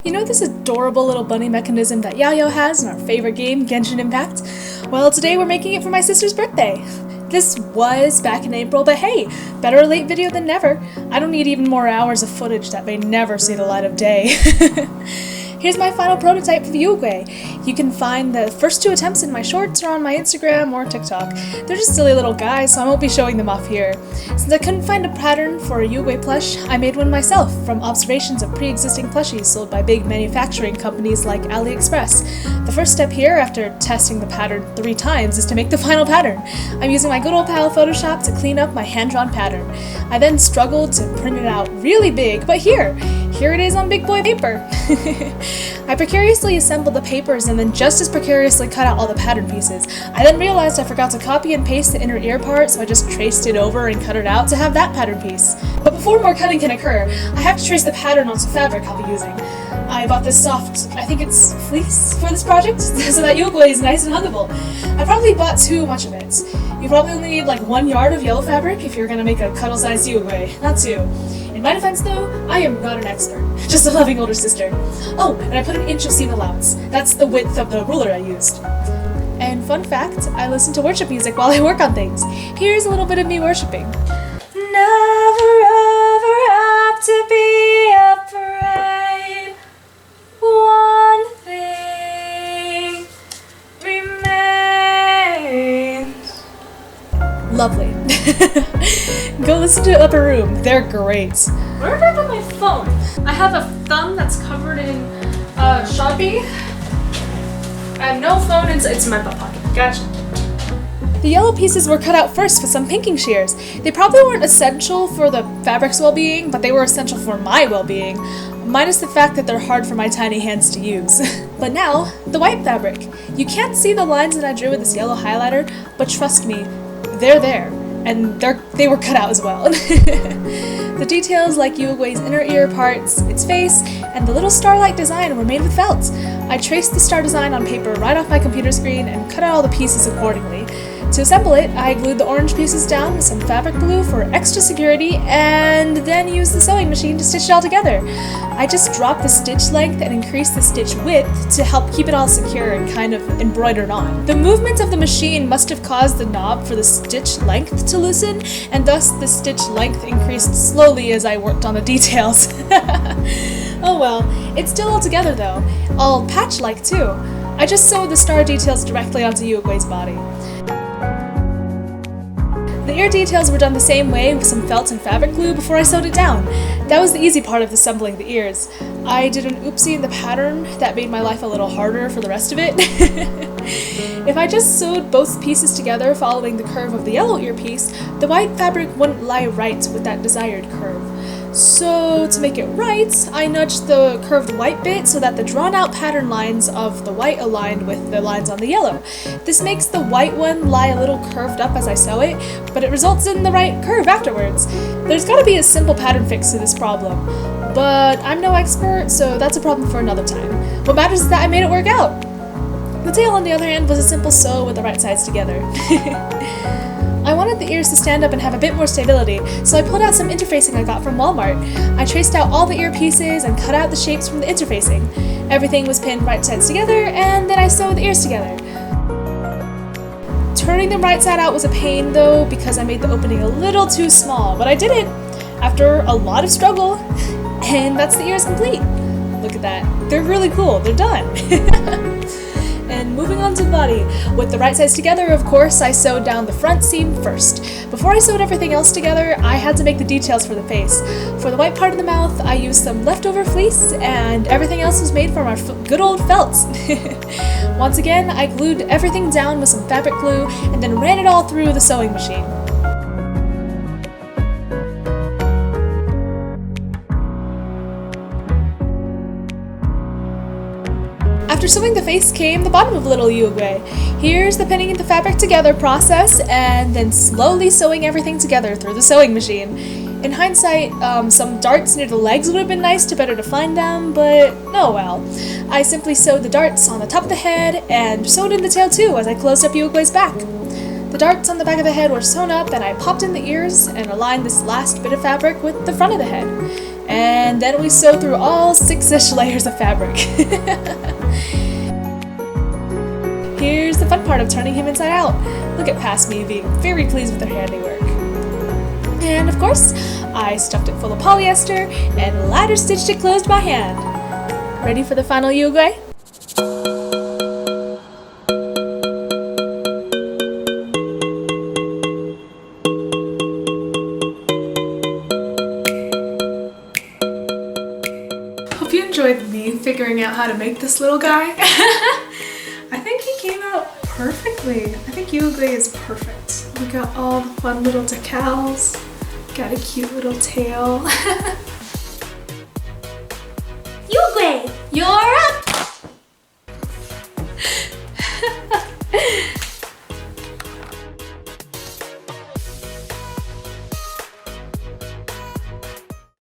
You know this adorable little bunny mechanism that Yayo has in our favorite game, Genshin Impact? Well, today we're making it for my sister's birthday. This was back in April, but hey, better a late video than never. I don't need even more hours of footage that may never see the light of day. Here's my final prototype for the Yuegui. You can find the first 2 attempts in my shorts or on my Instagram or TikTok. They're just silly little guys, so I won't be showing them off here. Since I couldn't find a pattern for a Yuegui plush, I made one myself from observations of pre-existing plushies sold by big manufacturing companies like AliExpress. The first step here, after testing the pattern 3 times, is to make the final pattern. I'm using my good old pal Photoshop to clean up my hand-drawn pattern. I then struggled to print it out really big, but here it is on big boy paper. I precariously assembled the papers and then just as precariously cut out all the pattern pieces. I then realized I forgot to copy and paste the inner ear part, so I just traced it over and cut it out to have that pattern piece. But before more cutting can occur, I have to trace the pattern onto fabric I'll be using. I bought this soft, I think it's fleece for this project, so that Yuegui is nice and huggable. I probably bought too much of it. You probably only need like 1 yard of yellow fabric if you're gonna make a cuddle-sized Yuegui, not 2. In my defense though, I am not an expert, just a loving older sister. Oh, and I put an inch of seam allowance. That's the width of the ruler I used. And fun fact, I listen to worship music while I work on things. Here's a little bit of me worshiping. Never ever have to be afraid. One thing remains. Lovely. Go listen to Upper Room, they're great. Where did I put my phone? I have a thumb that's covered in Sharpie. I have no phone, it's in my butt pocket. Gotcha. The yellow pieces were cut out first with some pinking shears. They probably weren't essential for the fabric's well-being, but they were essential for my well-being, minus the fact that they're hard for my tiny hands to use. But now, the white fabric. You can't see the lines that I drew with this yellow highlighter, but trust me, they're there. And they were cut out as well. The details like Yuegui's inner ear parts, its face, and the little star-like design were made with felt. I traced the star design on paper right off my computer screen and cut out all the pieces accordingly. To assemble it, I glued the orange pieces down with some fabric glue for extra security, and then used the sewing machine to stitch it all together. I just dropped the stitch length and increased the stitch width to help keep it all secure and kind of embroidered on. The movement of the machine must have caused the knob for the stitch length to loosen, and thus the stitch length increased slowly as I worked on the details. Oh well, it's still all together though, all patch-like too. I just sewed the star details directly onto Yuegui's body. The ear details were done the same way with some felt and fabric glue before I sewed it down. That was the easy part of assembling the ears. I did an oopsie in the pattern that made my life a little harder for the rest of it. If I just sewed both pieces together following the curve of the yellow earpiece, the white fabric wouldn't lie right with that desired curve. So to make it right, I nudged the curved white bit so that the drawn out pattern lines of the white aligned with the lines on the yellow. This makes the white one lie a little curved up as I sew it, but it results in the right curve afterwards. There's gotta be a simple pattern fix to this problem, but I'm no expert, so that's a problem for another time. What matters is that I made it work out. The tail, on the other hand, was a simple sew with the right sides together. I wanted the ears to stand up and have a bit more stability, so I pulled out some interfacing I got from Walmart. I traced out all the ear pieces and cut out the shapes from the interfacing. Everything was pinned right sides together, and then I sewed the ears together. Turning them right side out was a pain though, because I made the opening a little too small, but I did it after a lot of struggle, and that's the ears complete. Look at that. They're really cool. They're done. And moving on to the body. With the right sides together, of course, I sewed down the front seam first. Before I sewed everything else together, I had to make the details for the face. For the white part of the mouth, I used some leftover fleece, and everything else was made from our good old felt. Once again, I glued everything down with some fabric glue, and then ran it all through the sewing machine. After sewing the face came the bottom of little Yuegui. Here's the pinning the fabric together process, and then slowly sewing everything together through the sewing machine. In hindsight, some darts near the legs would have been nice to better define them, but oh well. I simply sewed the darts on the top of the head, and sewed in the tail too as I closed up Yuegui's back. The darts on the back of the head were sewn up, and I popped in the ears and aligned this last bit of fabric with the front of the head. And then we sew through all 6-ish layers of fabric. Here's the fun part of turning him inside out. Look at past me being very pleased with their handiwork. And of course, I stuffed it full of polyester and ladder stitched it closed by hand. Ready for the final Yuegui? Hope you enjoyed me figuring out how to make this little guy. I think he came out perfectly. I think Yuegui is perfect. We got all the fun little decals, got a cute little tail.